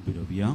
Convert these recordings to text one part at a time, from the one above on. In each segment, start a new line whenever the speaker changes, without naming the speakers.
उबी रावया.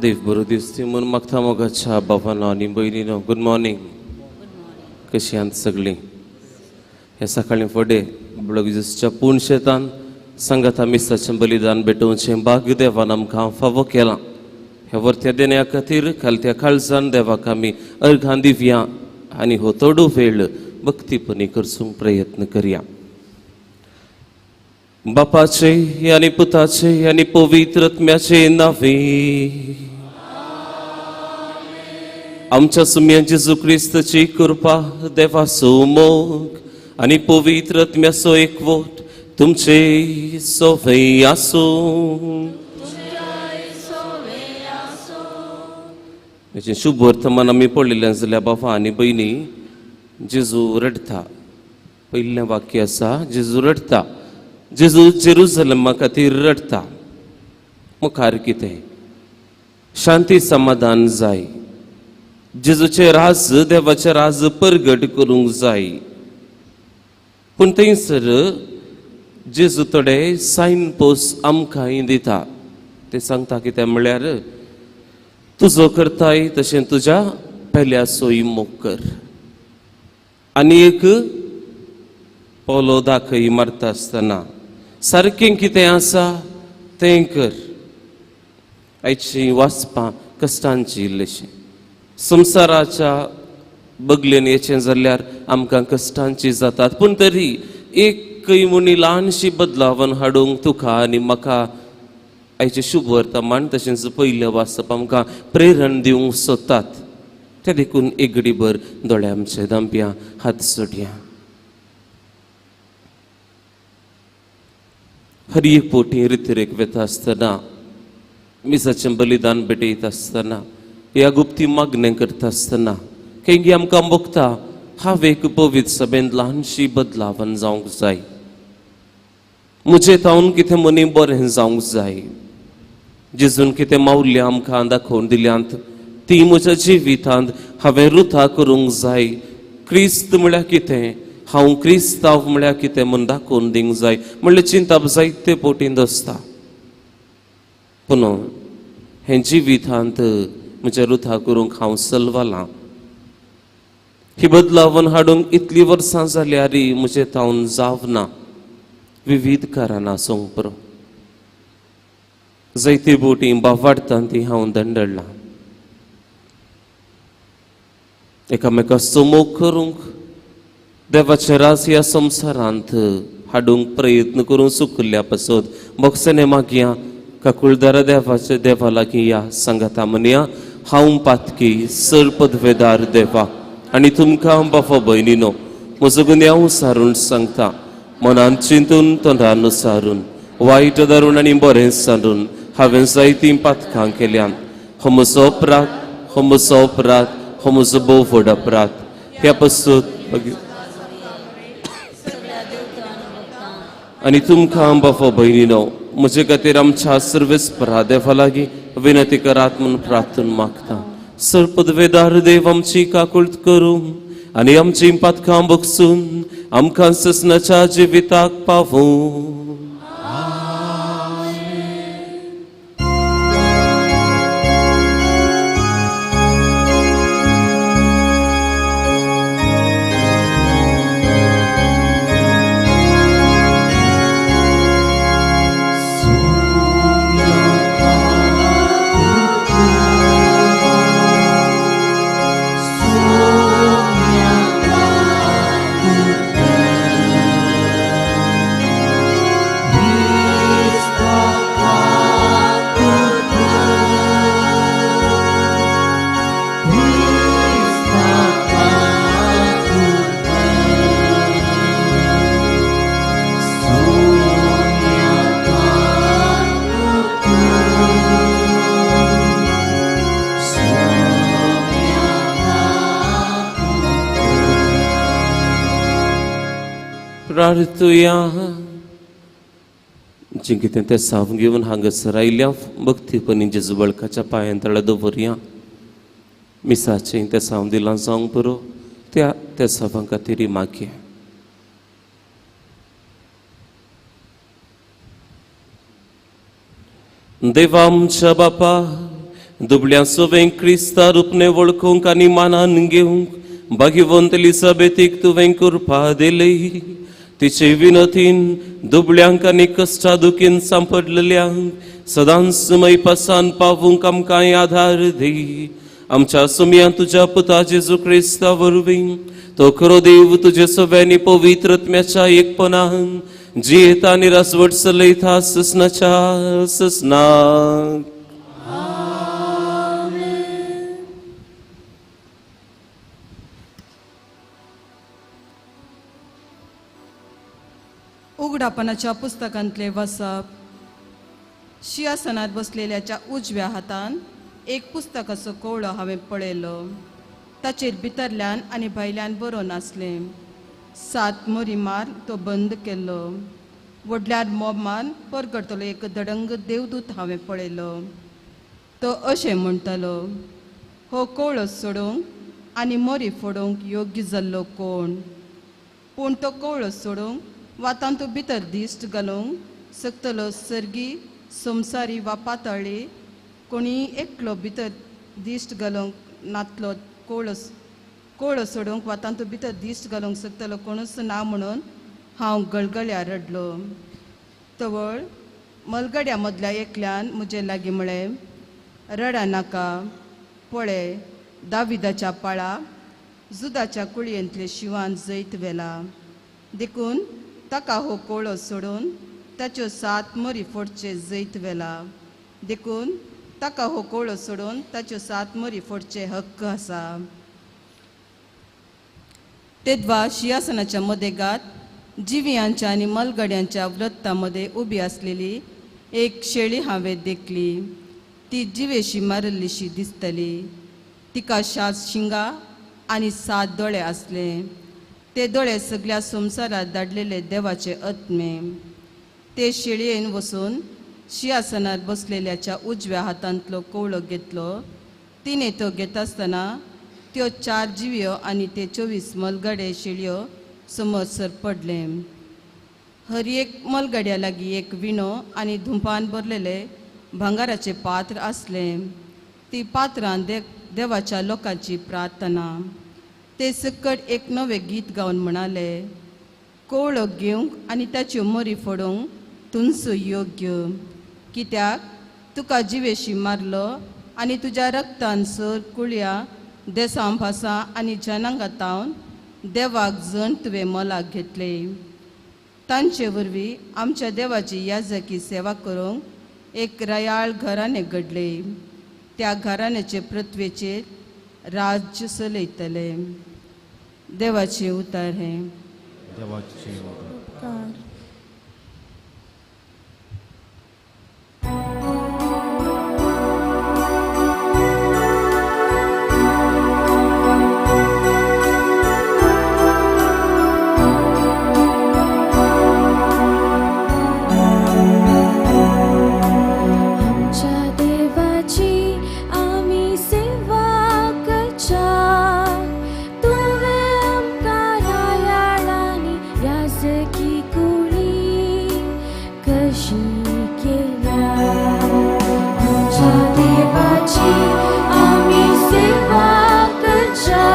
देव बरो दिसती म्हणून मागता मोगाच्या बाबांनो आणि बहिणीनो गुड मॉर्निंग. कशी आहात सगळी? हे सकाळी फुडें ब्लॉगिजच्या पूर्ण शेतान संगता मिसाचें बलिदान भेटोवचें भाग्य देवान आमकां फावो केलां. ह्या वर्त्या देण्या खातीर खालत्या काळजान देवाक आमी अर्घां दिवया आनी हो थोडो वेळ भक्तीपणी करचूंक प्रयत्न करया. बापाचे आनी पुताचे आनी पवित्र आत्म्याचे नावे. आमच्या सुम्या जेजू क्रिस्ताची कृपा देवाचो मोग आनी पवित्र आत्म्याचो एकवट तुमचे सोबत आसो. हेचें शुभ वर्तमान आमी पळयलें जाल्यार बाबा आनी भयणी जेजू रडता. पयलें वाक्य आसा जेजू रडता. जेजू जेरुसलेमा खातीर रडता. मुखार कितें? शांती समाधान जाय. जेजूचे राज देवाचे राज परगट करूंक जाय. पूण थंयसर जेजू थोडे सायन पोस्ट आमकांय दिता. ते सांगता कितें म्हळ्यार तुजो करताय तशें तुज्या पेल्या सोयी मोग कर. आनी एक पोलो दाखय मारता आसतना सारकें कितें आसा तें कर. आयची वाचपां कश्टांची इल्लेशीं. संवसाराच्या बगलेन येचें जाल्यार आमकां कश्टांची जातात. पूण तरी एकय मुणी ल्हानशी बदलावन हाडूंक तुका आनी म्हाका आयचें शुभ वर्तमान तशेंच पयलें वाचप आमकां प्रेरण दिवंक सोदतात. ते देखून एक घडीभर दोळे आमचे धांपया, हात जोडया. हर एक पोटी रितीरेक वेता आसतना मिसाचें बलिदान भेटयत आसतना ह्या गुप्ती मागणें करता आसतना केंगी आमकां भोगता हांव एक पवित्र सभेंत ल्हानशी बदलावन जावंक जाय. म्हजे तावन कितें मनी बरें जावंक जाय. जेजून कितें मावल्ल्यां आमकां दाखोवन दिल्यांत ती म्हज्या जिवितांत हांवें रुथा करूंक जाय. क्रिस्त म्हळ्यार कितें, हांव क्रिस्तांव म्हळ्यार कितें म्हूण दाखोवन दिवंक जाय. म्हणल्यार चिंताप जायते पोटीन दसता. पूण हें जिवितांत म्हज्या रुथा करूंक हांव सलवालां. ही बदलावन हाडूंक इतलीं वर्सां जाल्यारय म्हजें तावन जावना. विविध कारणां आसूंक पुरो. जायते बोटी वाडटा ती हांव दंडळ्ळां. एकामेकाचो मोग करूंक देवाचे राज ह्या संवसारांत हाडूंक प्रयत्न करून चुकल्या पासत मोगसेने मागया. काकुळदारा देवाचे देवा लागीं या सांगाता म्हणया हांव पातकी सर पदवेदार देवा आनी तुमकां बाबा भयणीनो म्हजो गुन्यांव सारून सांगता. मनान चिंतून तोंडान सारून वायट दारून आनी बरें सारून हांवें जायतीं पातकां केल्यान. हो म्हजो अपराध, हो म्हजो अपराध, हो म्हजो भोव व्हड अपराध. ह्या पासत आनी तुमकां बाबा भयणीनो म्हजे खातीर आमच्या सर्वेस्परा देवा लागीं विनंती करात म्हणून प्रार्थना मागता. सर्पदवेदार देव आमची काकुळत करून आणि आमची पातकां बगसून आमकां ससनाच्या जिविताक पावूं. प्रार्थुया. जिंकितें तें साव घेवन हांगासर आयल्या भक्तीपणी जेजू बळकाच्या पांयांतळा दवरया. मिसाचें तें साव दिलां जावंक बरो त्या सावां खातीर मागया. देवा आमच्या बापा, दुबळ्या सोवें क्रिस्ता रुपणे वळखूंक आनी मानान घेवंक भाग्यवंत एलिझाबेथीक तुवें कृपा दिली. तिचे विनतीन दुबळ्यांक आनी कश्टा दुखीन सांपडलेल्यांक सदांच समय पासान पावूंक आमकां आधार दी. आमच्या सुमयां तुज्या पुता जेजू क्रिस्ता वरवीं तो खरो देव तुजे सव्यांनी पवित्रत्म्याच्या एकपणान जियेता आनी रासवट चलयता ससनाच्या ससनाक.
उघडापणाच्या पुस्तकांतले वाचप. सिंहासनात बसलेल्याच्या उजव्या हातान एक पुस्तकाचो कवळो हांवें पळयलो. ताचेर भितरल्यान आनी भायल्यान बरोवन आसलें. 7 मोरी मार तो बंद केल्लो. व्हडल्यार मोमान परगडतलो एक धडंग देवदूत हांवें पळयलो. तो अशें म्हणटालो, हो कवळो सोडूंक आनी मोरी फोडूंक योग्य जाल्लो कोण? पूण तो कवळो सोडूंक वा तांतू भितर दिश्ट घालूंक सकतलो सर्गी संवसारी वा पाताळी कोणी एकलो भितर दिश्ट घालूंक नातलो. कवळो सोडूंक वा तांतू भितर दिश्ट घालूंक सकतलो कोणूच ना म्हणून हांव गळगळ्या रडलो. तवळ मलगड्या मदल्या एकल्यान म्हजे लागीं म्हळें, रडा नाका. पळय, दाविदाच्या पाळा जुदाच्या कुळयेंतले शिवान जैत वेला. देखून ताका हो कवळो सोडून ताच्यो 7 मोरी फोडचे जैत वेला. देखून ताका हो कवळो सोडून ताच्यो 7 मोरी फोडचे हक्क आसा. तेदवा सिंहासनाच्या मदेगात जिवियांच्या आनी मलगड्यांच्या व्रता मदें उबी आसलेली एक शेळी हांवें देखली. ती जिवेशी मारल्लीशी दिसतली. तिका 7 शिंगां आनी 7 दोळे आसले. ते दोळे सगळ्या संवसारात धाडलेले देवाचे आत्मे. ते शेळयेन वचून सिंहासनार बसलेल्याच्या उजव्या हातांतलो कवळो घेतलो. तिने तो घेत आसतना त्यो 4 जिव्यो आनी ते 24 मलगडे शेळयो समोरसर पडले. हर एक मलगड्या लागीं एक विणो आनी धुंपान भरलेले भांगाराचे पात्र आसले. ती पात्रां देवाच्या लोकांची प्रार्थना. ते सकट एक नवें गीत गावन म्हणाले, कवळो घेवंक आनी ताच्यो मोरी फोडूंक तुमच योग्य. कित्याक तुका जिवेशी मारलो आनी तुज्या रक्तान सर कुळया देसां भासां आनी जनांगातावन देवाक जण तुवें मोलाक घेतले. तांचे वरवीं आमच्या देवाची याजकी सेवा करूंक एक रयाळ घराणें घडले. त्या घराण्याचे पृथ्वेचेर राज्य चलयतले. देवाचे उतार हे.
देवाचे उतार.
आमच्या देवाचे आमच्या देवाची आमी सेवा करच्या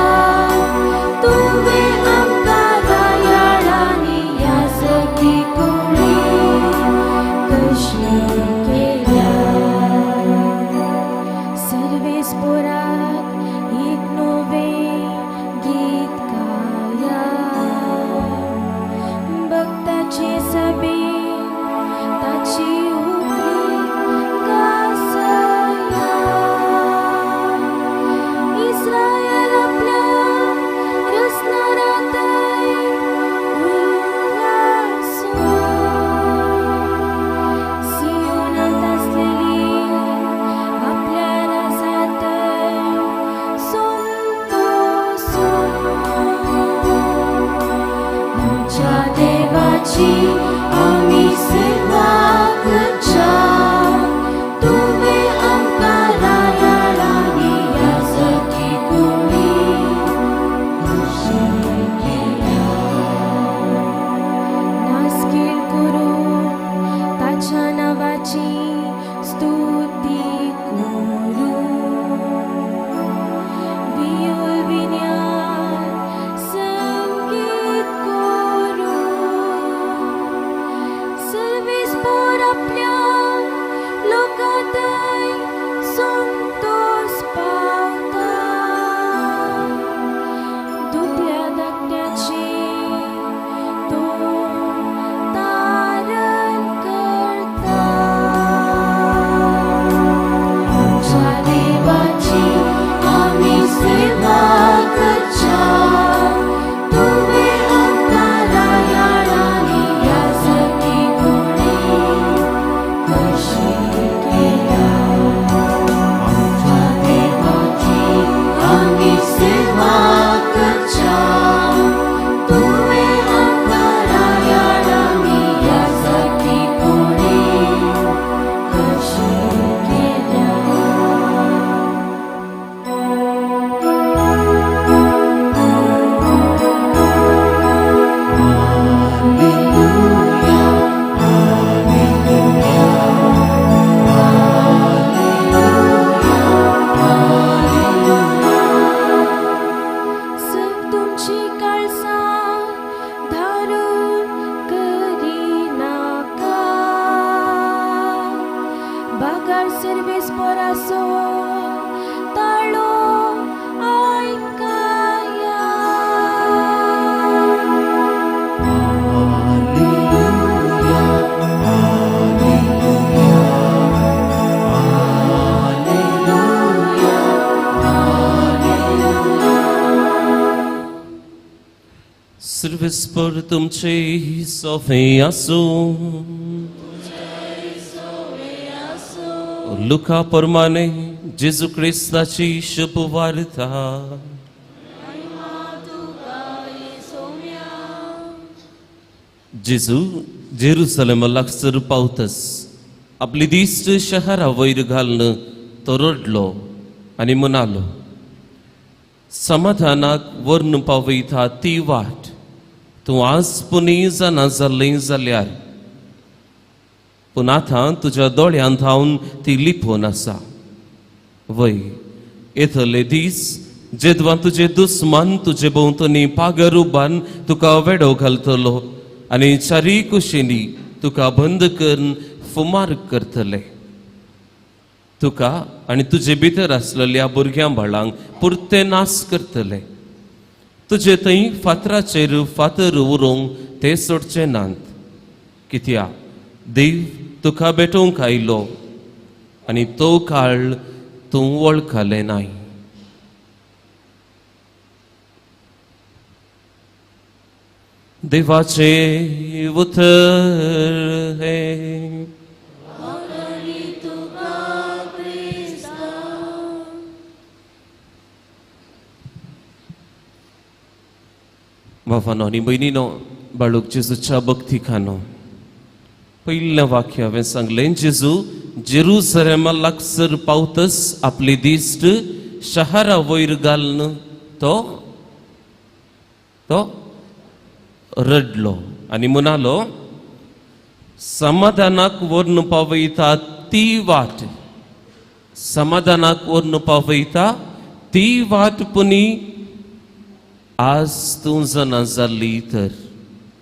तुवें आमकां रायाळांनी ह्या सगळी कोणी कशी केल्या सर्वेस्पोराक एक नवें गीत गाया भक्ताचे सभेन ताची उगली गासया इस्रायल आपल्या रसनारांतय उल्हासून सियोनांत आसलेली आपल्या राजांतय संतोषून आमच्या देवाची आमी सेवा करच्या तुवें आमकां रायाळांनी ह्या सगळी कोणी कशी केल्या नासकील करून ताच्या नांवाची स्तुती करून वियोल विन्यान संगीत करून सर्वेस्पोर आपल्या लोकांतय संतोष पावता दुबळ्या धाकट्याचे तो तारण करता आमच्या देवाची आमी सेवा करच्या तुवें आमकां रायाळांनी ह्या सगळी कोणी कशी केल्या आमच्या देवाची आमी सेवा करच्या तुवें आमकां रायाळांनी ह्या सगळी कोणी कशी केल्या तुमची काळसां धारून करिनाका बागार सर्वेस्पोराचो ताळो आयकाया
सर्वेस्पर तुमचे सोफे आसूं लुका प्रमाणे जेजू क्रिस्ताची शुभ वार्ता जेजू जेरुसलेम लागसर पावतस आपली दिश्ट शहरा वयर घालून तो रडलो आनी म्हणालो समाधानाक वर्ण पावयता ती वाट तूं आज पुनी जाणा जाल्लें जाल्यार पूण आतां तुज्या दोळ्यांत हांव ती लिपोवन आसा वय येतले दीस जेदवा तुजे दुस्मान तुजे भोंवतणी पागर उबान तुका वेडो घालतलो आनी चारी कुशींनी तुका बंद करून फुमार करतले तुका आनी तुजे भितर आसलेल्या भुरग्यां बाळांक पुरते नास करतले तुजे थंय फातराचेर फातर उरोवंक ते सोडचे नात कित्याक देव तुका भेटोवंक आयलो आनी तो काळ तूं वळखले नाय देवाचे उतर हे बाबानो आनी भयणीनो बाळूक जेजूच्या भक्ती खानो पहिलें वाक्य हांवें सांगलें जेजू जेरुसलेमा लागसर पावतस आपली दिश्ट शहरा वयर घालून तो रडलो आनी म्हणालो समाधानाक वर्ण पावयता ती वाट समाधानाक व्हरून पावयता ती वाट पुनी आज तूं जाणा जाल्ली तर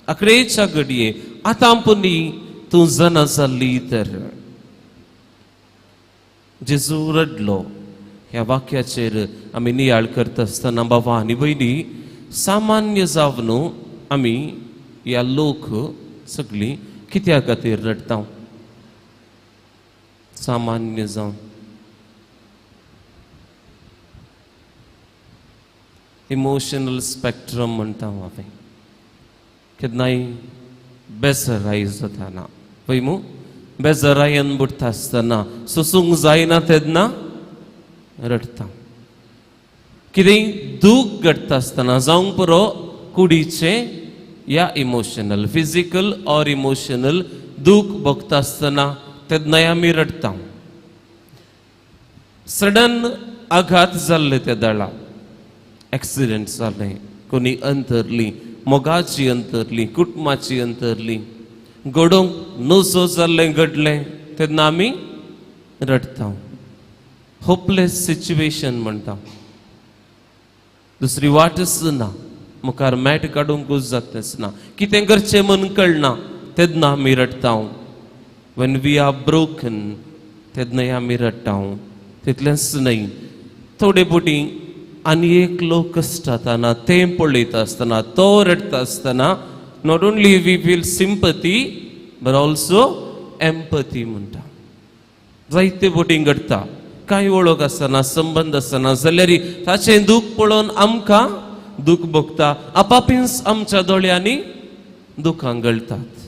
अकडेच्या घडये आतां पुनी तूं जाणा जाल्ली तर जेजू रडलो ह्या वाक्याचेर आमी नियाळ करता आसतना बाबा आनी भयणी सामान्य जावन आमी ह्या लोक सगळीं कित्या खातीर रडटा सामान्य जावन इमोशनल स्पेक्ट्रम म्हणटा हांवें केन्नाय बेसराय जाताना पळय मू बेजरायन बुडटा आसतना सोसूंक जायना तेन्ना रडता कितेंय दूख घडटा आसतना जावंक पुरो कुडीचे या इमोशनल फिजिकल ऑर इमोशनल दूख भोगता आसतना तेन्नाय आमी रडटा सडन आघात जाल्ले त्या दळा एक्सिडेंट जाले कोणी अंतरली मोगाची अंतरली कुटुंबाची अंतरली घडोवंक नजो जाल्लें घडलें तेन्ना आमी रडटा होपलेस सिच्युएशन म्हणटा दुसरी वाटच ना मुखार मॅट काडूंकूच जातच ना कितें करचें म्हूण कळना तेन्ना आमी रडटा when we are broken तेन्नाय आमी रडटा तितलेंच न्हय थोडे पुटी आनी एक लोक कश्टाताना तें पळयता आसतना तो रडटा आसतना not only we feel sympathy but also empathy म्हणटा जायते बोटींग घडटा कांय वळख आसतना संबंध आसतना जाल्यार ताचें दूख पळोवन आमकां दूख भोगता आपापीच आमच्या दोळ्यांनी दुखां गळटात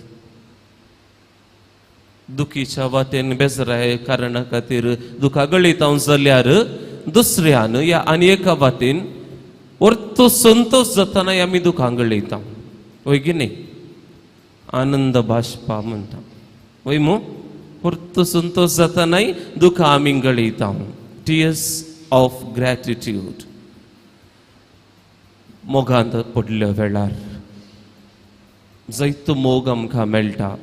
दुखीच्या वाटेन बेजराय कारणा खातीर दुखां गळयता जाल्यार दुसऱ्यान या आनी एका वाटेन वरतो संतोष जाताना आमी दुखां गळयता वय की न्ही आनंद बाश्पा म्हणटा वय मू वरतो संतोष जातानाय दुखां आमी गळयता टियर्स ऑफ ग्रॅटिट्यूड मोगांत पडल्या वेळार जायतो मोग आमकां मेळटा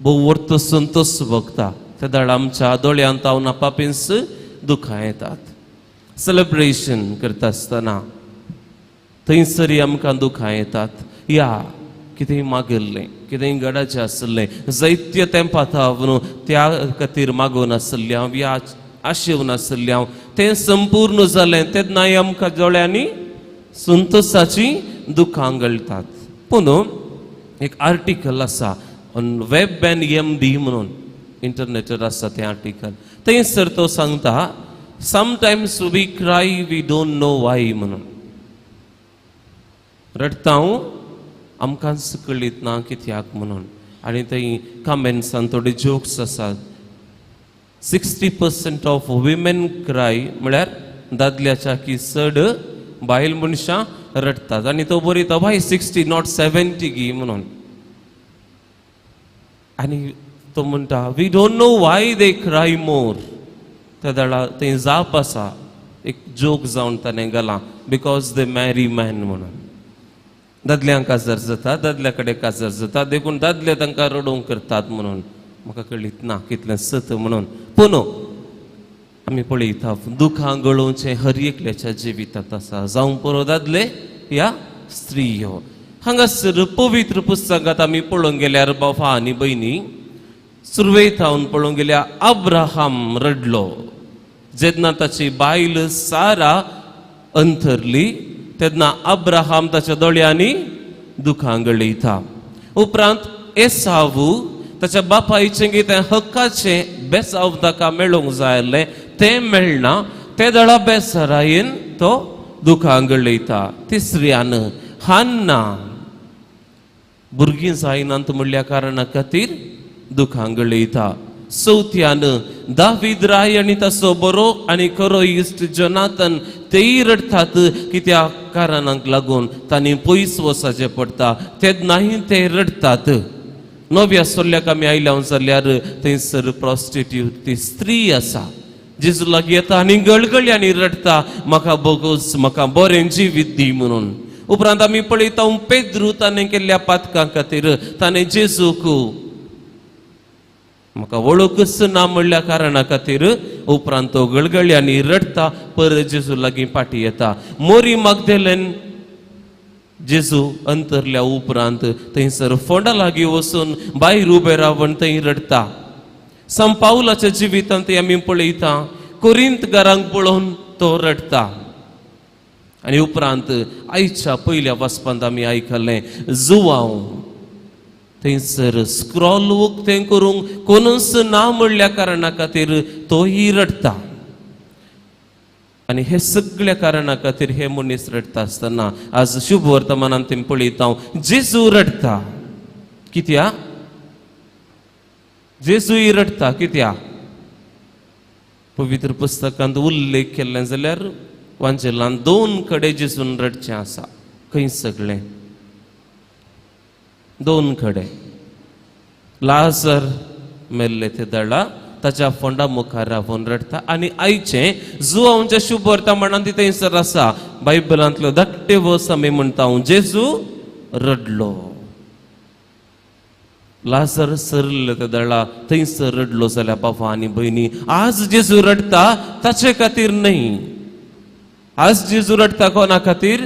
भोव वर्तो संतोष भोगता त्या दाळ आमच्या दोळ्यांत हांव आपापीच दुखां येतात सेलिब्रेशन करता आसतना थंयसरी आमकां दुखां येतात या कितेंय मागल्लें कितेंय गडाचें आसलें जायत्य तेंपां हांव त्या खातीर मागून आसलें हांव या आशेवन आसलें हांव तें संपूर्ण जालें तेन्नाय आमकां दोळ्यांनी संतोषाची दुखां गळटात पूण एक आर्टिकल आसा ऑन वेब एंड एमडी म्हणून इंटरनेटार आसा तें आर्टिकल थंयसर तो सांगता sometimes we cry we don't know why म्हणून रडटा आमकांच कळीत ना कित्याक म्हणून आनी थंय कमेंट्सान थोडे जोक्स आसात 60% ऑफ विमेन क्राय म्हळ्यार दादल्याच्या की चड बायल मनशां रडतात आनी तो बरयता वाय 60 नॉट 70 गी म्हणून आनी तो म्हणटा we don't know why they cry more त्या दळा थंय जाप आसा एक जोक जावन ताणें घालां बिकॉज दे मॅरी मॅन म्हणून दादल्यांक काजार जाता दादल्या कडेन काजार जाता देखून दादले तांकां रडोवंक करतात म्हणून म्हाका कळीत ना कितलें सत म्हणून पूण आमी पळयता दुखां गळोवचें हर एकल्याच्या जिवितांत आसा जावं पुरो दादले या स्त्रियो हांगासर पवित्र पुस्तकांत आमी पळोवंक गेल्यार बाबा आनी भयणी सुरवेत हांवन पळोवंक गेल्यार अब्राहम रडलो जेन्ना ताची बायल सारा अंतरली तेन्ना अब्राहम ताच्या दोळ्यांनी दुखां गळयता उपरांत एसाव ताच्या बापायचें कितें हक्काचें बेसाव ताका मेळोवंक जाय आसलें तें मेळना ते दळा बेसरायेन तो दुखां गळयता तिसऱ्यान हान्ना भुरगीं जायनात म्हणल्या कारणा खातीर दुखां गळयता चवथ्यान दावीद राय आनी ताचो बरो आनी खरो इश्ट जोनाथन तेय रडतात कित्या कारणांक लागून तांणी पयस वचचें पडटा तेन्नाय ते रडतात नव्या सोल्ल्याक आमी आयल्या जाल्यार थंयसर प्रॉस्टिट्यूट ती स्त्री आसा जेजू लागीं येता आनी गळगळ्यांनी रडता म्हाका बोगोस म्हाका बरें जिवीत दी म्हणून उपरांत आमी पळयता पेद्रू ताणें केल्ल्या पातकां खातीर ताणें जेजूक म्हाका वळखच ना म्हणल्या कारणा खातीर उपरांत तो गळगळ्यांनी रडता परत जेजू लागीं फाटी येता. मोरी मागदेलेन जेजू अंतरल्या उपरांत थंयसर फोंडा लागीं वचून भायर उबे रावन थंय रडता. सान पावलाच्या जिवितांत आमी पळयता कोरिंत घरांक पळोवन तो रडता. आनी उपरांत आयच्या पयल्या वाचपांत आमी आयकल्लें जुवांव थंयसर स्क्रॉल उक्तें करूंक कोणूच ना म्हणल्या कारणा खातीर तोही रडता. आनी हे सगळ्या कारणा खातीर हे मनीस रडता आसतना आज शुभ वर्तमानांत तें पळयता जेजू रडता. कित्याक जेजूय रडता कित्याक पवित्र पुस्तकांत उल्लेख केल्लें जाल्यार वांचेलांत 2 कडेन जेजून रडचें आसा. खंय सगळें 2 कडेन. लाजर मेल्ले ते दळा ताच्या फोंडा मुखार रावून रडता. आनी आयचे जुवांच्या शुभ वर्तमानांत थंयसर आसा. बायबलांतलो धाकटे वर्स आमी म्हणटा जेजू रडलो. लाजर सरले ते दळा थंयसर रडलो जाल्यार बाबा आनी भयणी आज जेजू रडता ताचे खातीर न्हय. आज जेजू रडता कोणा खातीर?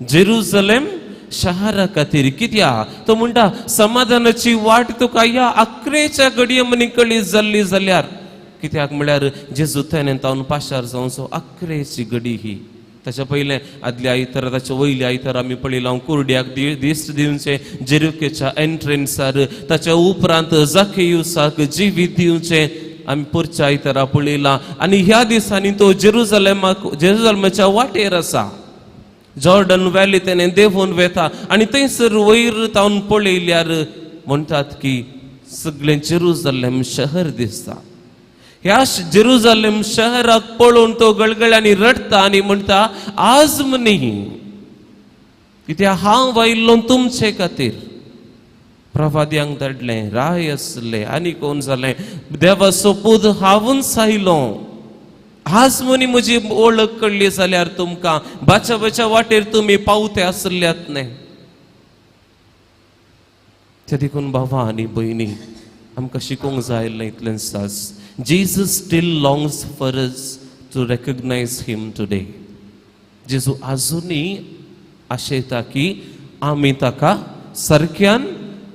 जेरुसलेम शहरा खातीर. कित्याक तो म्हणटा समाधानाची वाट तुका ह्या 11च्या घडये मनी कळी जाल्ली जाल्यार. कित्याक म्हळ्यार जेजू थंय तावन पाशार जावचो 11ची घडी ही. ताच्या पयलें आदल्या आयतार ताच्या वयल्या आयतार आमी पळयलां कुर्ड्याक दिश्ट दिवचे जेरुकेच्या एंट्रन्सार. ताच्या उपरांत जाकेयुसाक जिवीत दिवचे आमी परच्या आयतारा पळयलां. आनी ह्या दिसांनी तो जेरुसलेमाच्या वाटेर आसा. जॉर्डन व्हॅली तेणें देंवून वेता आनी थंयसर वयर तावन पळयल्यार म्हणटात की सगळें जेरुसलेम शहर दिसता. ह्या जेरुसलेम शहराक पळोवन तो गळगळ्यांनी रडता आनी म्हणटा आज मनी कित्याक हांव आयिल्लो तुमचे खातीर. प्रवाद्यांक धाडलें राय आसले आनी कोण जालें देवाचो पूत हांवूच आयलो. आज मनी म्हजी ओळख कळ्ळी जाल्यार तुमकां बाच्या वाटेर तुमी पावते आसल्यात न्ही. ते देखून भावा आनी भयणी आमकां शिकोवंक जाय इतलें सास. Jesus still longs for us to recognize him today. जेजू आजुनूय आशेता की आमी ताका सारक्यान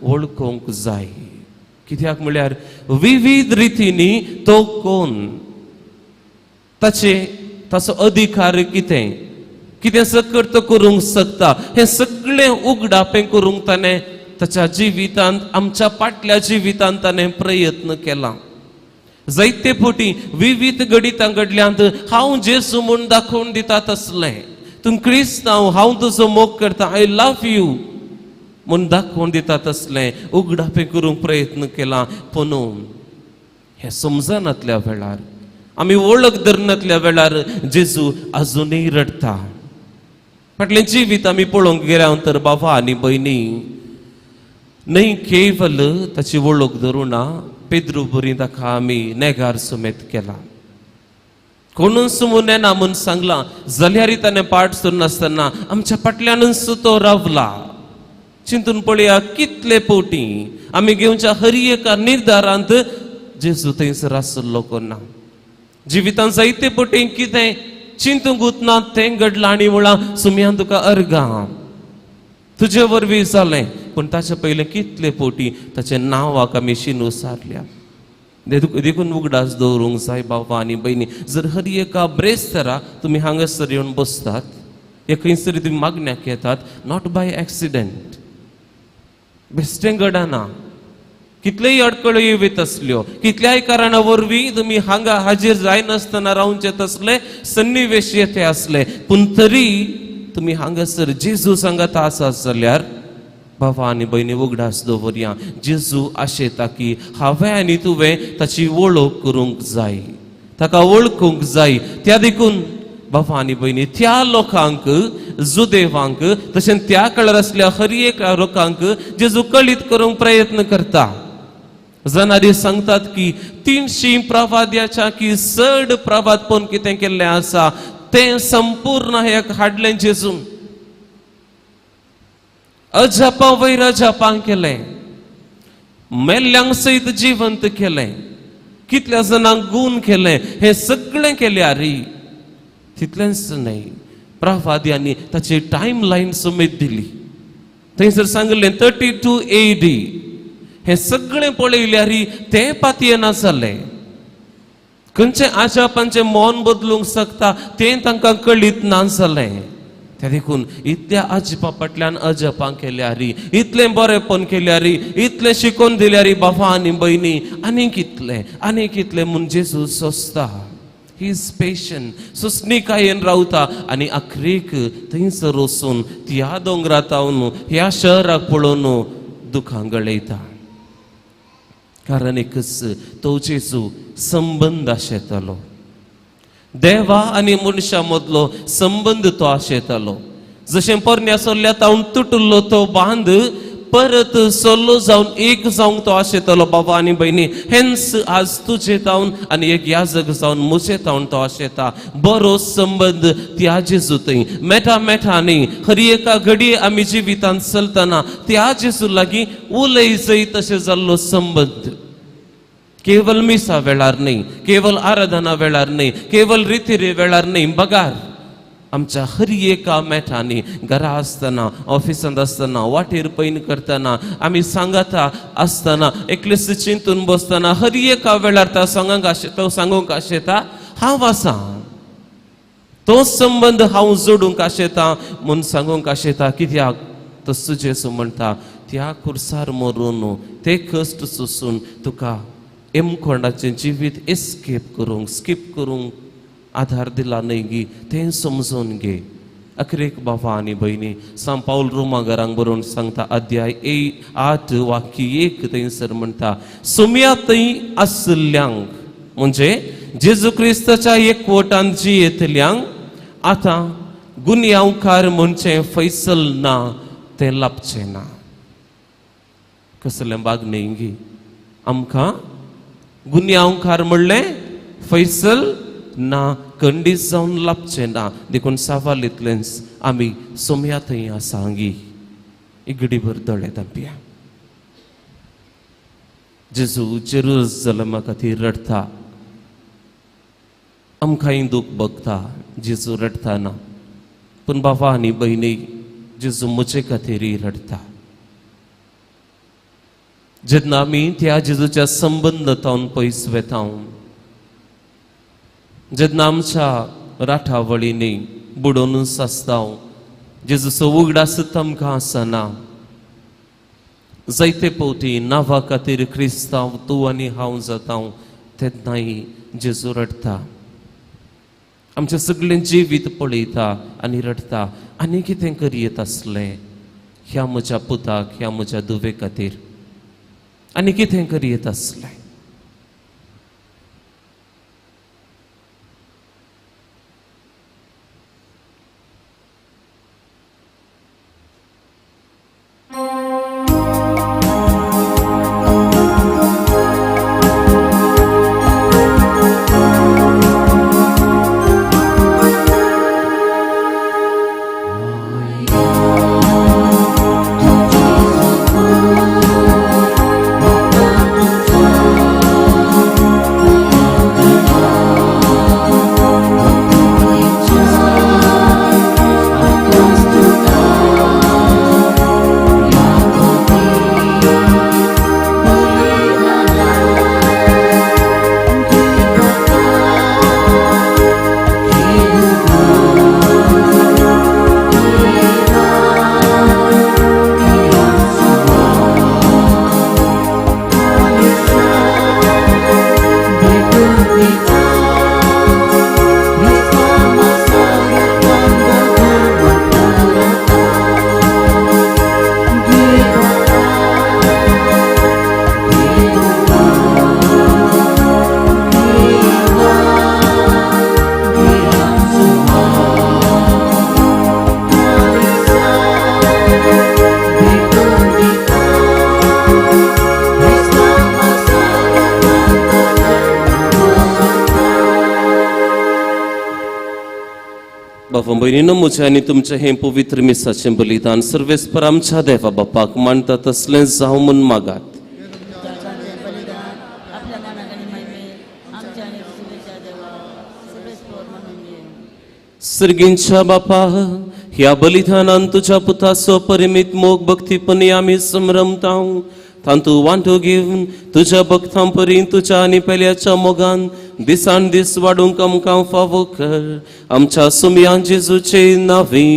वळखूंक जाय. कित्याक म्हळ्यार विविध रितींनी तो कोण, ताचो अधिकार कितें, कितें सकट तो करूंक शकता हें सगळें उगडापें करूंक ताणें ताच्या जिवितांत आमच्या फाटल्या जिवितांत ताणें प्रयत्न केला. जायते फावटी विविध गडितां घडल्यांत हांव जेजू म्हूण दाखोवन दिता तसलें. तूं क्रिस्तांव हांव तुजो मोग करता आय लव यू म्हूण दाखोवन दिता तसलें उगडापें करूंक प्रयत्न केला. पूण हें समजनातल्या वेळार आमी वळख धरनातल्या वेळार जेजू आजुनूय रडता. फाटलें जिवीत आमी पळोवंक गेल्या तर बाबा आनी भयणी न्हय केवल ताची वळख धरुना पेद्रू बरी ताका आमी नेगार सुमेत केला. कोणूच नेना म्हूण सांगलां जाल्यार ताणें पाट सुरू नासतना आमच्या फाटल्यानूच तो रावला. चिंतून पळया कितले फावटी आमी घेवच्या हर एका निर्धारांत जेजू थंयसर आसलो कोना. जिवितांत जायते फावटी कितें चिंतूंक उतना तें घडलां आनी म्हळां सुमयान तुका अर्गां तुजे वरवीं जालें. पूण ताचे पयलें कितले फावटी ताच्या नांवाक आमी शिनू सारल्या. देखून उगडास दवरूंक जाय बाबा आनी भयणी. जर हर एका ब्रेस्तारा तुमी हांगासर येवन बसतात हे खंयसरी तुमी मागण्याक येतात नॉट बाय एक्सिडेंट. बेश्टें घडना. कितलेय अडकळ्यो येत असल्यो कितल्याय कारणा वरवीं तुमी हांगा हाजीर जायनासतना रावचे तसले सन्निवेश येते असले. पूण तरी तुमी हांगासर जेजू सांगात आसात जाल्यार बाबा आनी भयणी उगडास दवरया. जेजू आशेता की हांवें आनी तुवें ताची वळख करूंक जाय, ताका वळखूंक जाय. त्या देखून बाबा आनी भयणी त्या लोकांक जुदेवांक तशेंच त्या काळार असल्या हर एक लोकांक जेजू कळीत करूंक प्रयत्न करता. जाणारी सांगतात की 300 प्रवाद्याच्या की चड प्रवाद पण कितें केल्लें आसा तें संपूर्ण एक हाडलें जेजून. अजापा वयर अजापां केलें, मेल्ल्यांक सयत जिवंत केलें. कितल्या जणांक गूण केले हे सगळें केल्यारी तितलेंच नाही प्रवाद्यांनी ताची टाइम लाईन समेत दिली थंयसर सांगलें 32 AD हे सगळें पळयल्यारी ते पातयेना जालें खंयचे आजापांचे मोन बदलूंक शकता तें तांकां कळीत ना जालें त्या देखून इतल्या अजपा फाटल्यान अजपां केल्यारी इतलें बरेंपण केल्यारी इतलें शिकोवन दिल्यारी बाबा आनी भयणी आनीक इतलें म्हूण जेजू सोंसता ही इज पेशंट सुस्निकायेन रावता आनी आखरीक थंयसर वचून ह्या दोंगरात हांव ह्या शहराक पळोवन दुखां गळयता कारण एकच तो जेजू संबंध आशेतालो देवा आनी मनशा मदलो संबंध तो आशेतालो जशें पोरण्या सोल्ल्या तावन तुटलो तो बांद परत सोल्लो जावन एक जावंक तो आशेतालो बाबा आनी भयणी हेंच आज तुजे तावन आनी एक याजक जावन म्हजे तावन तो आशेता बरो संबंध त्या जेजू थंय मेठा न्ही खरी एका घडये आमी जिवितांत चलतना त्या जेजू लागीं उलय जय तशें जाल्लो संबंध केवल मिसा वेळार नाही केवल आराधना वेळार नाही केवल रितीरे वेळार नाही बगार आमच्या हर एका मेठांनी घरा आसतना ऑफिसांत आसतना वाटेर पैन करतना आमी सांगाता आसतना एकलेस चिंतून बसतना हर एका वेळार तो सांगूंक आशेता हांव आसा तो संबंध हांव जोडूंक आशेता म्हूण सांगूंक आशेता कित्याक तसो जेजू म्हणटा त्या खुर्सार मरून ते कश्ट सोसून तुका एमकोंडाचें जिवीत स्कीप करूंक आधार दिला न्ही गी तें समजून घे अखरेक बाबा आनी भयणी सान पाऊल रोमाघरांक बरोवन सांगता अध्याय 8 वाक्य 1 थंयसर म्हणटा सुम्यातय आसल्यांक म्हणजे जेजू क्रिस्ताच्या एकवटांत जियेतल्यांक आतां गुन्यांवकार म्हणचे फैसल ना तें लाभचें ना कसलें बाग न्ही गी आमकां गुन्यांवकार म्हणलें फैसल ना खंडीत जावन लाभचें ना देखून सवाल इतलेंच आमी सोम्या थंय आसा गी इगडीभर दोळे धांपया जेजू जेरुसलेमा खातीर रडता आमकांय दूख भोगता जेजू रडताना पूण बाबा आनी भयणी जेजू म्हजे खातीर रडता जेन्ना आमी त्या जेजूच्या संबंदांत पयस वेता जेन्ना आमच्या राठावळींनी बुडोवन सासता जेजूचो उगडास आमकां आसना जायते फावटी नांवा खातीर क्रिस्तांव तूं आनी हांव जाता तेन्नाय जेजू रडता आमचें सगळें जिवीत पळयता आनी रडता आनी कितें करीत आसलें ह्या म्हज्या पुताक ह्या म्हज्या धुवे खातीर आनी कितें करीत आसलें बाबा भयणीनो म्हजें आनी तुमचें हें पवित्र मिसाचें बलिदान सर्वेस्पर आमच्या देवा बापाक मानता तसलें जावं म्हूण मागात
बलिदान आपल्या नानाक आनी महिमेक आमच्या आणि सुवेच्या देवा सर्वेस्वर म्हणून ये.
सर्गींच्या बापा, ह्या बलिदानान तुझ्या पुताचो परिमित मोग भक्तीपणी आम्ही संभ्रमताव. तांतू वांटो घेवन तुझ्या भक्तां परीन तुझ्या आनी पेल्याच्या मोगान दिसान दीस वाडूंक आमकां फावो कर. आमच्या सुमयान जेजूचे नांवी.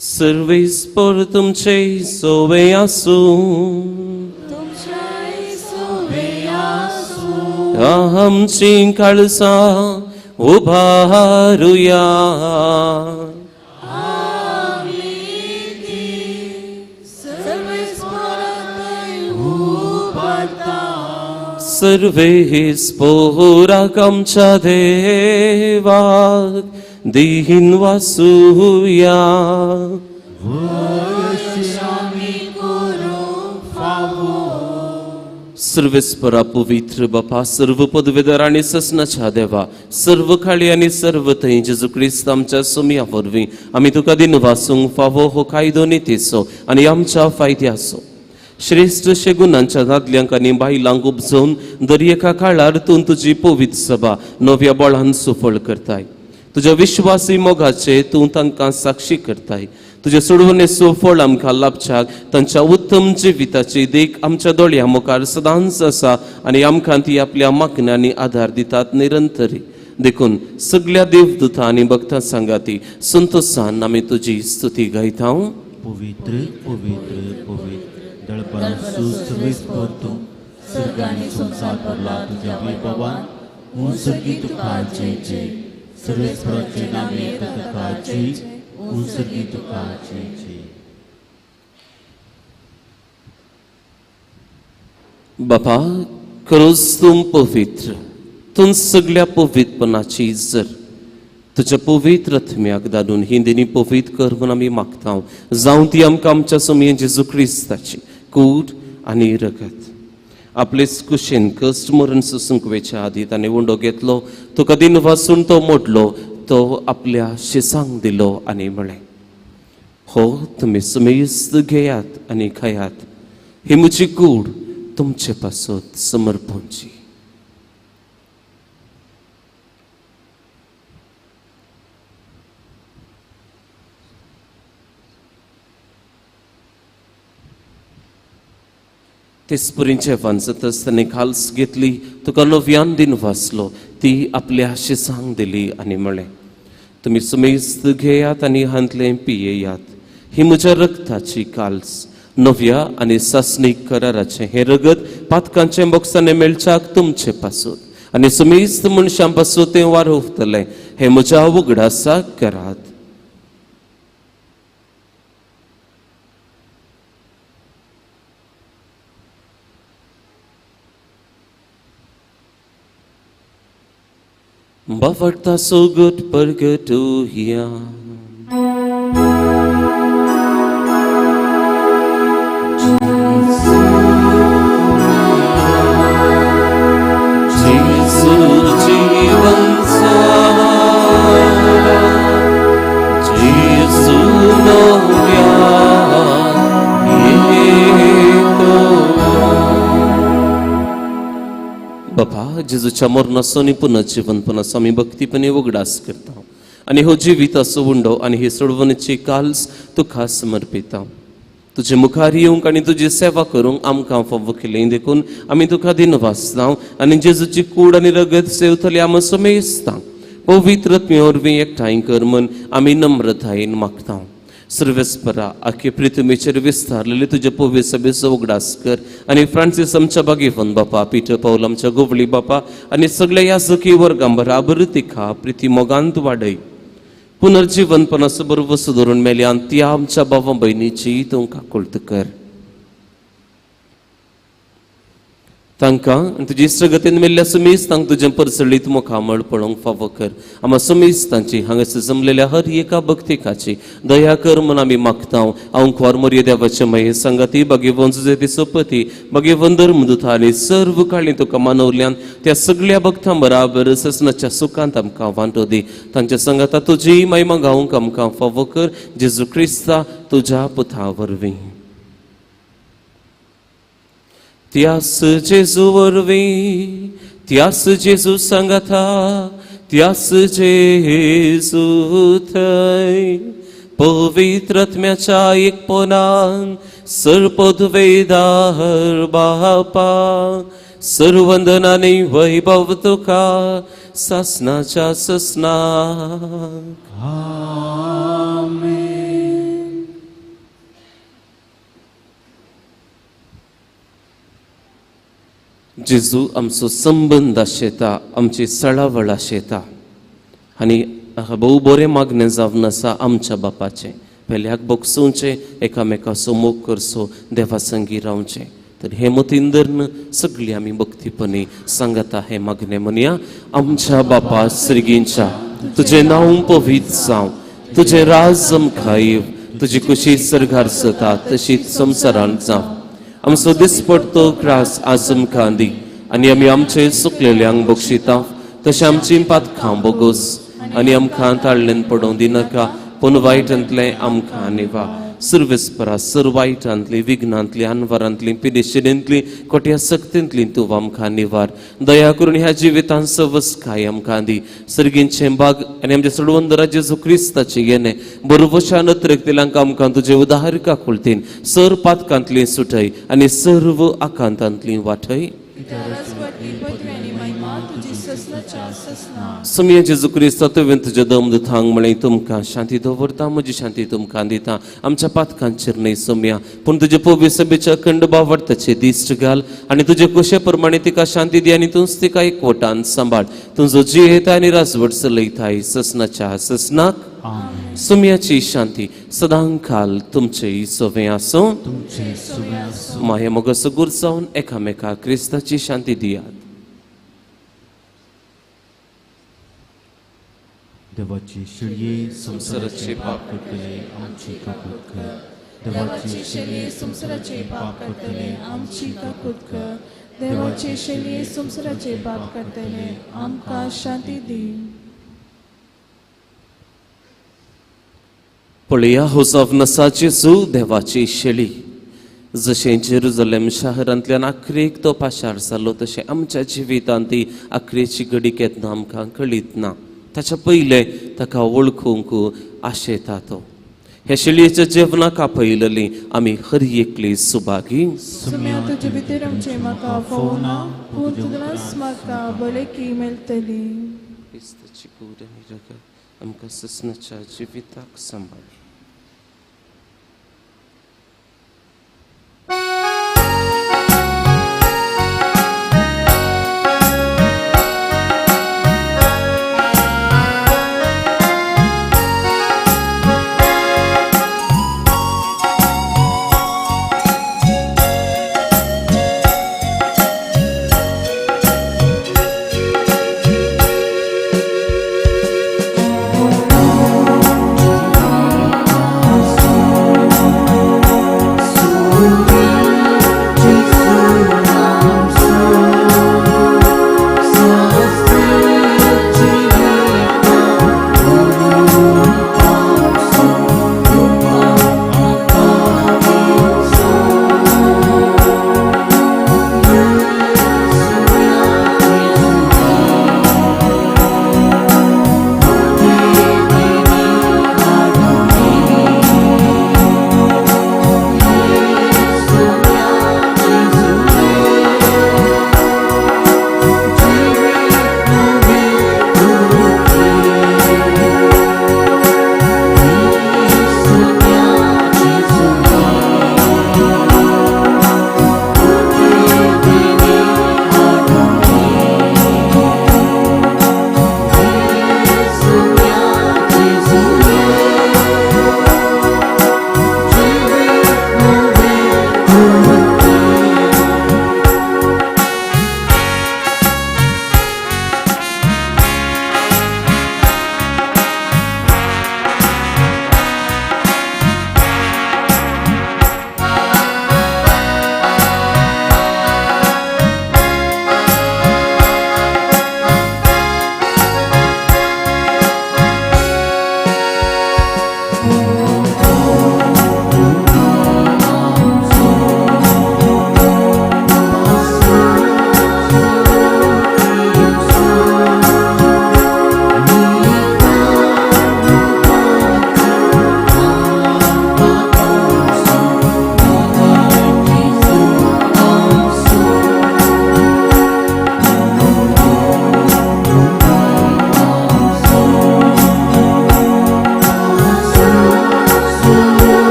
सर्वेस्पर तुमचे सोवे आसूं. आमची काळसां उबारुया. सर्वेस्पोराक आमच्या देवाक दीन वासुया. सर्वेस्परा पवित्र बापा, सर्व पदवेदार आणि ससनाच्या देवा, सर्व खाळी आणि सर्व थंय जेजू क्रिस्त आमच्या सुमया वरवीं आमी तुका दिन वासूंक फावो हो कायदो नितीचो आनी आमच्या फायद्याचो. श्रेष्ठ शेगुणांच्या दादल्यांक आनी बायलांक उपजोवन दर्येका काळार तूं तुजी पवित्र सभा नव्या बळान सुफळ करताय. तुज्या विश्वासी मोगाचे तूं तांकां साक्षी करताय. तुजे सोडवणेचो फळ आमकां लाभच्याक तांच्या उत्तम जिविताची देख आमच्या दोळ्या मुखार सदांच आसा आनी आमकां ती आपल्या मागण्यांनी आधार दितात निरंतरी. देखून सगळ्या देवदूतां आनी भक्तां सांगाती संतोषान आमी तुजी स्तुती गायता.
पवित्र पवित्र पवित्र दळपणासूं सर्वेस्पर तूं सर्ग आनी संसार भरला तुज्या वैभवान. हूं सर्गी तुका जय जय. सर्वेस्पराचे नामे तुका जय. हूं सर्गी तुका जय जय.
बापा, खरोच तूं पवित्र. तूं सगळ्या पवित्रपणाची जर तुझ्या पवित्र आत्म्याक धाडून ही दिनी पवित्र कर म्हूण आमी मागता. जावं ती आमकां आमच्या सुमयेन जेजू क्रिस्ताची कूड आनी रगत. आपले कुशेन कश्ट मरण सुसंकवेच्या आदी ताणें उंडो घेतलो. तुका दिन वासून तो मोडलो. तो आपल्या शिसांक दिलो आनी म्हळें, हो तुमी सुमेस्त घेयात आनी खायात. ही म्हजी कूड तुमचे पासत समर्पणची. तेचपरींचे वांचत आसतना खाल्स घेतली. तुका नव्यान दिन वाचलो. ती आपल्या शिसांक दिली आनी म्हळें, तुमी सुमेस्त घेयात आनी हांतलें पियेयात. ही म्हज्या रगताची काल्स, नव्या आनी सासणीक कराराचें हें रगत पातकांचें बोक्साने मेळच्याक तुमचे पासून आनी सुमेस्त मनशां पासून तें वारोवतलें. हें म्हज्या उगडासाक करात. Bavarta so good purgatoria. Jesus जीवन सारा, Jesus नव्या येतो. बापा, जेजूच्या मरणाचो आनी पुनर्जीवनपणाचो आमी भक्तीपणे उगडास करता आनी हो जिविताचो उंडो आनी ही सोडवणेची काल्स तुका समर्पिता. तुजे मुखार येवंक आनी तुजी सेवा करूंक आमकां फावो केलें. देखून आमी तुका दिन वाचता आनी जेजूची कूड आनी रगत सेवतली आमी समेजता. पवित्र आत्मे वरवीं एकठांय कर म्हूण आमी नम्रतायेन मागता. सर्वेस्परा आख्खे पृथ्वीचेर विस्तारलेले तुजे पवित्र सभेचो उगडास कर आनी फ्रांसीस आमच्या बागेवन बापा, पिटर पावल आमच्या गोवळी बापा आनी सगळ्या याजकी वर्गां बराबर तिका प्रिती मोगांत वाडय. पुनर्जीवनपणाचो बरोबर सुदारून मेल्यान त्या आमच्या भावा भयणीची तूं काकुळट कर. तांकां तुजी इश्टगतीन मेल्ल्या समेस्तांक तुजें परसळीत मुखामळ पळोवंक फावो कर. आम्हा समेस्तांची हांगासर जमलेल्या हर एका भक्तिकाची दया कर म्हूण आमी मागता. हांव खोर मोरये देवाचे मये संगाती भगेवन सुजेती सोपती भगेवन धर्मदूता आनी सर्व काळी तुका मानवल्यान त्या सगळ्या भक्तां बराबर ससनाच्या सुखांत आमकां वांटो दी. तांच्या संगाता तुजी महिमा गावंक आमकां फावो कर. जेजू क्रिस्ता तुज्या पुता वरवीं. त्यास जेजू वरवीं त्यास जेजू सांगाता त्यास जेजू थंय पवित्र आत्म्याच्या एकपणान सर्पदवेदार बापा सर्वंदनाने वैभव तुका सासनाच्या ससना
आमेन.
जेजू आमचो संबंध आशेता आमची सळावळ आशेता आनी भोव बरें मागणें जावन आसा आमच्या बापाचें पेल्याक बोगसूंचें एकामेकाचो मोग करचो देवा संगी रावचें तर हे मतीन धरून सगळीं आमी भक्तीपणी सांगता हे मागणें म्हणया आमच्या बापा स्वर्गींच्या तुजें नांव पवित्र जावं तुजें राज आमकां तुजी कुशी सर्गार जाता तशीच संवसारांत जावं आमचो दिसपडतो क्रास आज आमकां दी आनी आमी आमचे सुकलेल्यांक बक्षिता तशें आमची पातखां बोगोस आनी आमकां ताळ्ळेन पडोवं दिनाका पूण वायटांतलें आमकां निवा सर्वेस्परा सर्वायटांतली विघ्नांतली आनवारांतली पिडेशिडेंतली कोट्या सक्तींतली तूं आमकां निवार दया करून ह्या जिवितांत सवस्काय आमकां दी सर्गींचें बाग आनी आमच्या सडवंदरा जेजू क्रिस्ताचें येणें बरोवशा नत्रक्तेल्यांक आमकां तुजें उदाहरका खुलतीन सर पातकांतली सुटय आनी सर्व आकांतांतली वाटय समया जेजू क्रिस्ता तुवें तुजें दम दितांक म्हळें तुमकां शांती दवरता म्हजी शांती तुमकां दिता आमच्या पातकांचेर न्हय समया पूण तुजे पवित्र सभेच्या अखंड भावार्थाचे दिश्ट घाल आनी तुजे कुशे प्रमाणे तिका शांती दी आनी तूंच तिका एकवटान सांबाळ तुजो जी येता आनी राजवट चलयताय ससनाच्या ससनाक सुम्याची शांती सदांकाल तुमचे सोवे आसूं
तुमचे सुबे आसूं.
माये मोगस गुर जावन एकामेका क्रिस्ताची शांती दियात
देवाची शिळये संसाराचे पाप करतले आमची काकूत कर. देवाची शिळये संसाराचे पाप करतले आमची काकूत कर.
देवाचे शिळये संसाराचे पाप करतले आमकां शांती दी.
पळया होसावनसाची जू देवाची शेळी जशें जेरुजलेम शारांतल्यान आखरेक तो पाशार जालो तशें आमच्या जिवितांत ती आखरेची घडी केन्ना आमकां कळीत ना ताच्या पयलें ताका वळखूंक आशेता तो हे शेळयेच्या जेवणाक आपयलेली आमी हर एकली सुभागी
सुम्या तुजे भितर आमचे म्हाका फोवना पूण तुजलाच म्हाका भलायकी मेळटली.
क्रिस्ताची कूड आनी रगत आमकां ससनाच्या जिविताक सांबाळ.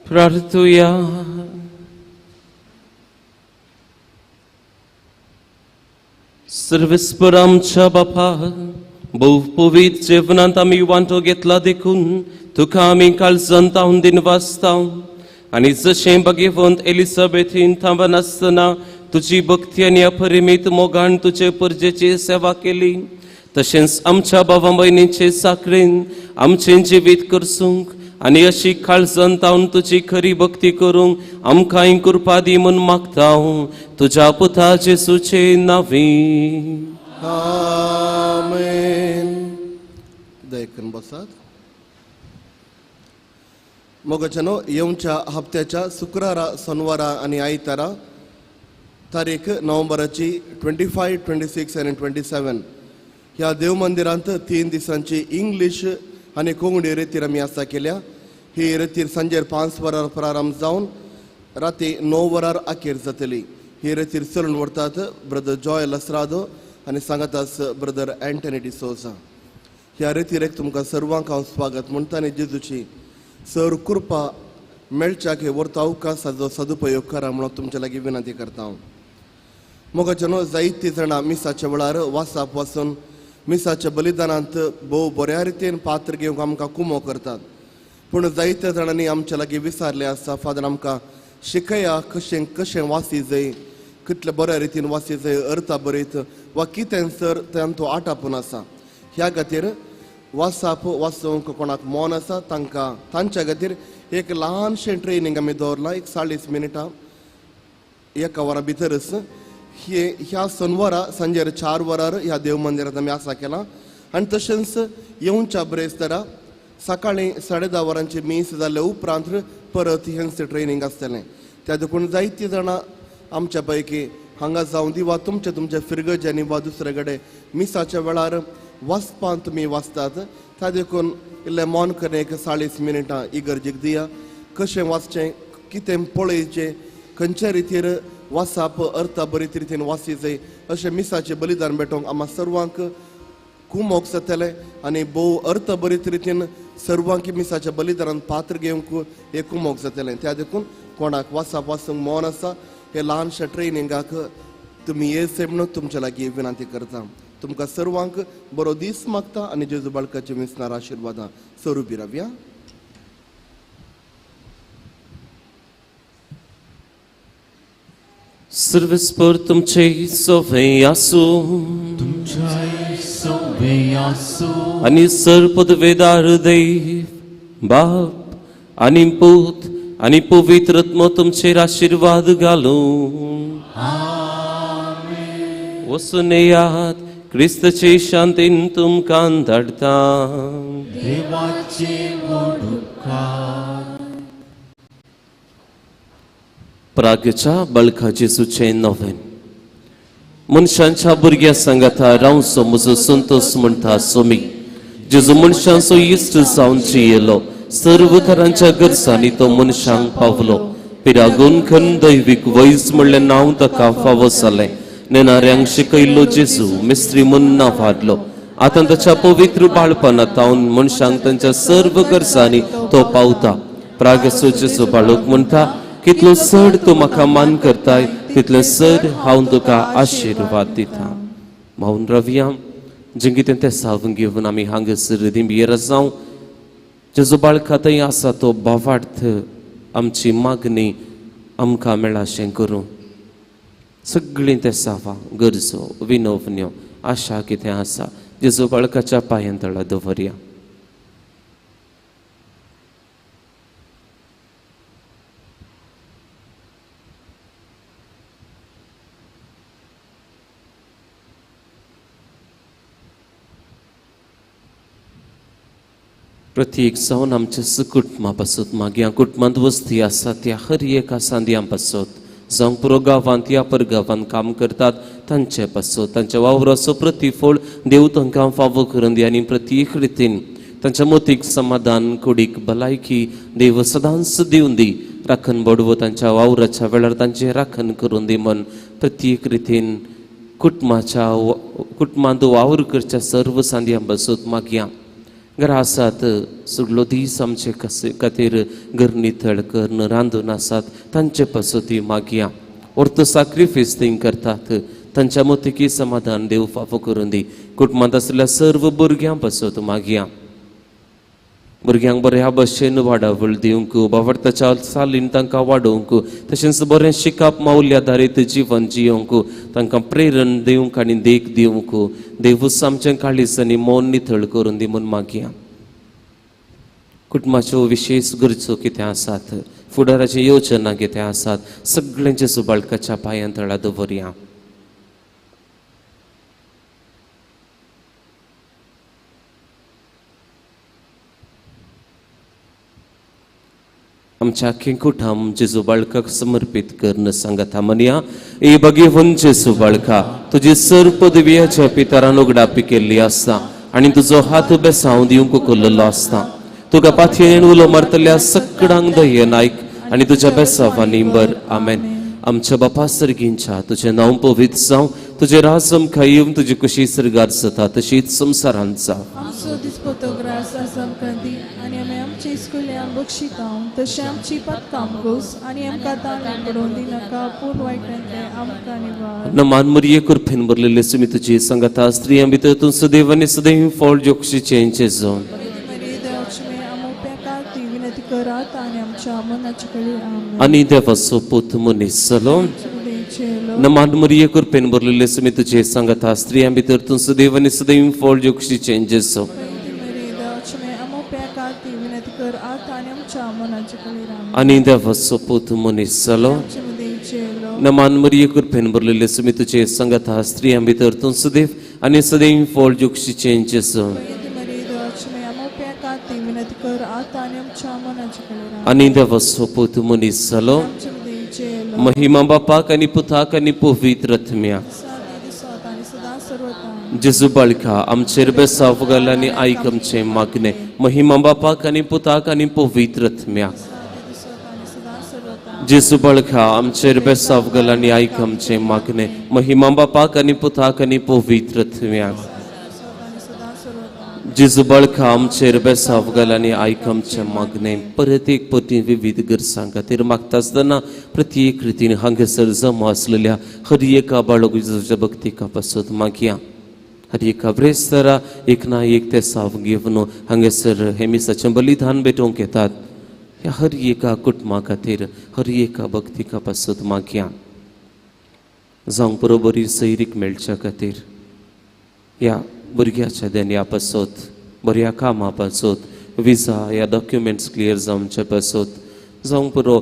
प्रार्थुया. सर्वेस्पर आमच्या बापा, बहुपवित जेवणात आम्ही वांटो घेतला देखून तुका आम्ही काळजांत तावन दिन वाचताव. आणि जशें भाग्यवंत एलिझाबेथीन थांबा नासतना तुझी भक्ती आणि अपरिमित मोगान तुझे परजेची सेवा केली, तशेंच आमच्या भावा भयणीचे साखरेन आमचे जिवीत करसूंक आणि अशी काळजांत तावन तुझी खरी भक्ती करूंक आमकां कृपा दी म्हूण मागतां तुझ्या पुता जेसूचे नांवी.
आमेन. दयकन बसात. मोगचनो येवच्या हप्त्याच्या शुक्रारा, सोनवारा आणि आयतारा तारीख नोव्हेंबराची 25, 26 आणि 27 ह्या देव मंदिरांत 3 दिसांची इंग्लिश आणि कोंकणी रितीर आमी आसा केल्या. ही रितीर सांजेर 5 वरांर प्रारंभ जावन राती 9 वरांर अखेर जातली. ही रितीर चलून व्हरतात ब्रदर जॉय लसरादो आणि सांगातास ब्रदर अँटनी डिसोजा. ह्या रितीरेक तुमकां सर्वांक हांव स्वागत म्हणटा आनी जेजूची सर कृपा मेळच्याक हे व्हरता अवकाशाचो सदुपयोग करा म्हणून तुमचे लागीं विनंती करता हांव. मोगाचनो जायतीं जाणां मिसाच्या वेळार वासाप वचून मिसाच्या बलिदानांत भोव बऱ्या रितीन पात्र घेवंक आमकां कुमो करतात. पूण जायत्या जाणांनी आमच्या लागीं विचारलें आसा, फादर आमकां शिकया कशें कशें वासी जाय, कितले बऱ्या रितीन वासी जाय, अर्था बरयत वा कितें सर तो आटापून आसा. ह्या खातीर वासाप वाचूंक कोणाक मोन आसा तांकां तांच्या खातीर एक ल्हानशें ट्रेनींग आमी दवरलां, एक 40 मिनटां एका वरा भितरच. ह्या सोनवारा सांजेर 4 वरार ह्या देव मंदिरांत आमी आसा केला. आनी तशेंच येवच्या ब्रेस्तारा सकाळीं 10:30 वरांची मीस जाल्या उपरांत परत हेंच ट्रेनींग आसतलें. त्या देखून जायतीं जाणां आमच्या पैकी हांगा जावं दी वा तुमच्या फिरगज्यांनी वा दुसरे कडेन मिसाच्या वेळार वाचपांत तुमी वाचतात. त्या देखून इल्लें मोन करून एक 40 मिनटां इगर्जेक दिया. कशें वाचचें, कितें पळयचें, खंयच्या रितीर वाचप अर्थ बरीत रितीन वाची जाय अशें मिसाचें बलिदान भेटोवंक आम्हा सर्वांक खूब मोग जातलें. आनी भोव अर्थ बरीत रितीन सर्वांक मिसाच्या बलिदानांत पात्र घेवंक हें खूब मोग जातलें. त्या देखून कोणाक वाचप वाचूंक मोन आसा हे ल्हानशा ट्रेनिंगाक तुमी येयचे म्हणून तुमच्या लागीं विनंती करता. तुमकां सर्वांक बरो दीस मागता आनी जेजू बाळकाचे मिसनार आशिर्वादां स्वरुपी रावया.
सर्वेस्पर तुमचे सोवे आसूं आणि सर्वपदवेदार देव बाप आणि पूत आणि पवित्र आत्मा तुमचेर आशीर्वाद घालूं. वचून येयात. क्रिस्ताचे शांतीन तुमकां धाडटा. प्रागच्या बाळका जेजूचे नोवेन. मनशांच्या भुरग्या सांगाता रावचो म्हजो संतोष म्हणटा सोमी. जेजू मनशांचो इश्ट जावन जियेलो. सर्व तरांच्या गरजांनी तो मनशांक पावलो. पिरागून खन दैवीक वैज म्हणलें नांव ताका फावो जालें. नेणाऱ्यांक शिकयलो जेजू मिस्त्री म्हूण वाडलो. आतां ताच्या पवित्र बाळपणांत तावन मनशांक तांच्या सर्व गरजांनी तो पावता. प्रागचो जेजू बाळूक म्हणटा, कितलो चड तूं म्हाका मान करताय तितले चड हांव तुका आशिर्वाद दिता. माऊन रावया. जें कितें तें सावन घेवन आमी हांगासर दिंबयेर जावं. जेजू बाळका थंय आसा तो भावार्थ आमची मागणी आमकां मेळा अशें करूं. सगळीं ते सावा गरजो विनवण्यो आशा कितें आसा जेजू बाळकाच्या पांयांतळा दवरया. प्रत्येक जावन आमच्या कुटुंबा पासत मागीर कुटुंबांत वस्ती आसा त्या हर एका सांद्यां पासत जावं पुरो गांवांत या परगांवांत काम करतात तांचे पासत तांच्या वावराचो प्रतिफळ देव तांकां फावो करून दी आनी प्रत्येक रितीन तांच्या मोतीक समाधान कुडीक भलायकी देव सदांच दिवन दी. राखण बडवो तांच्या वावराच्या वेळार तांचे राखण करून दी म्हण प्रत्येक रितीन कुटुंबांत वावर करच्या सर्व सांद्यां पासत मागया. घरा आसात सगळो दीस आमचे खातीर घर नितळ करून रांदून आसात तांचे पासोती मागया ऑर्थ सॅक्रिफायस थिंग करतात तांच्या मतीकी समाधान देव फाफो करून दी कुटुंबात असलेल्या सर्व भुरग्यां पासत मागया भुरग्यांक बऱ्या भशेन वाडावळ दिवंक बावडताच्या चालीन तांकां वाडोवंक तशेंच बरें शिकप मौल्याधारीत जिवन जियोंक तांकां प्रेरण दिवंक आनी देख दिवंक देवूच आमचें काळीज आनी मौन नितळ करून दी म्हूण मागया कुटुंबाच्यो विशेष गरजो कितें आसात फुडाराची योजना कितें आसात सगळ्यांचे सुबाळकाच्या पांयां तळा दवरया आमच्या आख्खें कुटुंब जेजू बाळकाक समर्पित करून सांगता म्हणया ए भगीवन जेजू बाळका तुजी सर पदव्याच्या पितरान उगडापी केल्ली आसता आनी तुजो हात बेसांव दिवंक कोल्ललो आसता तुका पाथयेन उलो मारतल्या सगळ्यांक दयेन आयक आनी तुज्या बेसांवांनी बर आमेन आमच्या बापा सर्गींच्या तुजें नांव पवित्र जावं तुजें राज आमकां येवं तुजी कशी सर्गार जाता तशीच संवसारांत जावं
आमचो दिसपतो ग्रास आसा आमकां दी आनी आमी आमची इस्कुल्यां बक्षितांव तशें आमची पदकां गोस आनी आमकां ताण पडोवन दिनाका पूण वायटांतले आमकां निवार
नमान मरिये कृपेन भरलेले सुमी तुजी संगता स्त्रियां भितर तूं सदैव आनी सदैव फळ जोक्षीचें जावन
विनंती करात आनी आमच्या मनाची कळी आमेन.
आनी देवाचो पूत मनीस जालो
चलो
नमान मरिये कृपेन भरलेले सुमी तुजी संगता स्त्रियां भितर तूं सदैव आनी सदैव फळ जोक्षीचें जावन
विनंती करात आनी आमच्या मनाची कळी आमेन.
आनी देवाचो पूत मनीस जालो
चलो
नमान मरिये कृपेन भरलेले सुमी तुजी संगता स्त्रियां भितर तूं सदैव आनी सदैव फळ जोक्षीचें जावन
विनंती करात आनी आमच्या मनाची कळी आमेन.
आनी देवाचो पूत मनीस जालो महिमा बापाक आनी पुताक आनी पवित्र आत्म्याक
सदा सर्वता
जेजू बाळका आमचेर बेसांव घाल आनी आयक आमचें मागणें महिमा बापाक आनी पुताक आनी पवित्र आत्म्याक
सदा सर्वता
जेजू बाळका आमचेर बेसांव घाल आनी आयक आमचें मागणें महिमा बापाक आनी पुताक आनी पवित्र आत्म्याक
सदा सर्वता
जेजू बाळका आमचेर बेसांव घाल आनी आयक आमचें मागणें परत एक पटी विविध गरजां खातीर मागता आसतना प्रत्येक रितीन हांगासर जमा आसलेल्या हर एका बाळक जेजूच्या भक्तीका पासत मागया हर एका ब्रेस्तरा एक ना एक ते साव घेवन हांगासर हेमिसाचें बलिदान भेटोवंक येतात ह्या हर एका कुटुंबा खातीर हर एका भक्तीका पासत मागया जावंक बरोबरी सैरीक मेळच्या खातीर ह्या भुरग्याच्या देण्या पासत बऱ्या कामा पासत विजा ह्या डॉक्युमेंट्स क्लियर जावचे पासत जावंक बरो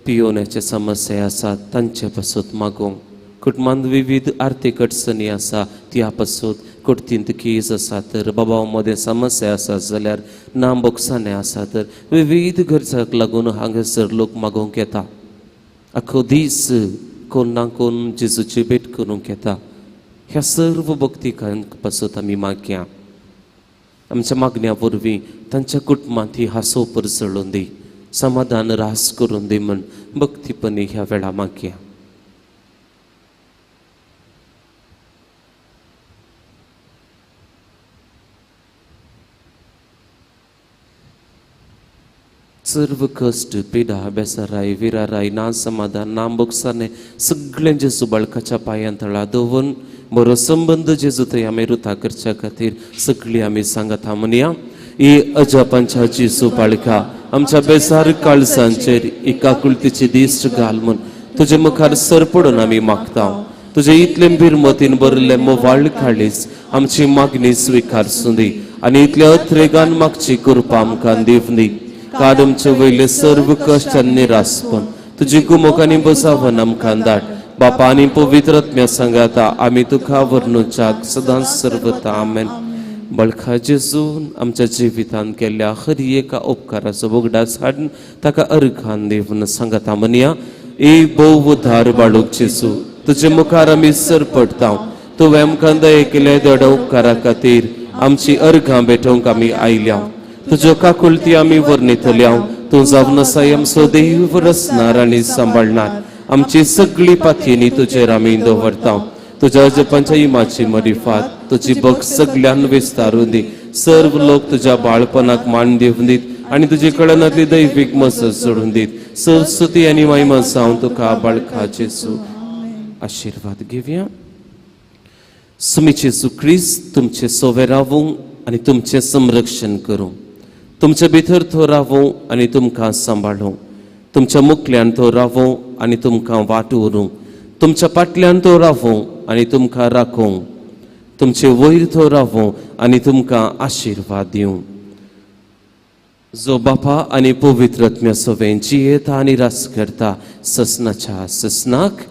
पियोनाचे समस्या आसात तांचे पासत मागोवंक कुटुंबांत विविध आर्थीक अडचणी आसा त्या पासत कोर्टींत केस आसा तर बाबा मदें समस्या आसा जाल्यार ना बोक्साने आसा तर विविध गरजाक लागून हांगासर लोक मागोवंक येता आख्खो दीस कोण ना कोण जेजूची भेट करूंक येता ह्या सर्व भक्तिकांक पासत आमी मागया आमच्या मागण्या वरवीं तांच्या कुटुंबांत ही हांसो परसळून दी समाधान रास करून दी म्हण भक्तीपणी ह्या वेळा मागया सर्व कष्ट पिडा बेसाराय विराराय ना समाधान ना बोगसाने सगळें जेजू बाळकाच्या पांयां तळा दवरून बरो संबंध जेजू थंय आमी रुता करच्या खातीर सगळीं आमी सांगता म्हणया ही अजापांच्या जेजू बाळका आमच्या बेजार काळजांचेर एकाकुलतेची दिश्ट घाल म्हूण तुजे मुखार सर पडून आमी मागता तुजे इतले भिरमतीन बरले मोवाळ काळीज आमची मागणी स्विकारसूं दी आनी इतल्या अथरेगान मागची कृपा आमकां दिवं दी काडमचे वयले सर्व कश्ट आनी निरासपण तुजी कुमोकांनी बसावन आमकां धाड बापा आनी पवित्र आत्म्या सांगाता आमी तुका वर्णुच्याक सदांच सर्वता आमेन बळखा जेजून आमच्या जिवितांत केल्ल्या हर एका उपकाराचो बोगडास हाडून ताका अर्घान दिवन सांगता म्हणया ए बोव धार बाळूक जेजू तुजे मुखार आमी सर पडटा तुवें आमकां दये केल्या देडा उपकारा खातीर आमची अर्घां भेटोवंक आमी आयल्या तुज्यो काकुलती आमी वर्णितल्या तूं जावन आसाय आमचो देव रचणार आनी सांबाळणार आमची सगळी पाथयेनी तुजेर आमी दवरता तुज्या जपांच्या इमाची मरिफात तुजी भक्त सगळ्यांक विस्तारून दी सर्व लोक तुझ्या बाळपणाक मान देऊन दीत आणि तुझे कळनातली दैविक मसत सोडून दीत सर्व स्तुती आणि महिमा सावन तुका बाळका जेसू आशीर्वाद घेवया. सुमी जेसू ख्रिस्त तुमचे सोवे रावूं आणि तुमचे संरक्षण करूं, तुमचे भितर तो रावूं आणि तुमकां सांबाळूं, तुमच्या मुखल्यान तो रावूं आणि तुमकां वाटोवरूं, तुमच्या फाटल्यान तो रावूं आणि तुमकां राखूं, तुमचे वयर तो रावूं आणि तुमकां आशीर्वाद दिवं. जो बापा आणि पवित्र आत्म्या सोबें जियेता आनी रास करता ससनाच्या ससनाक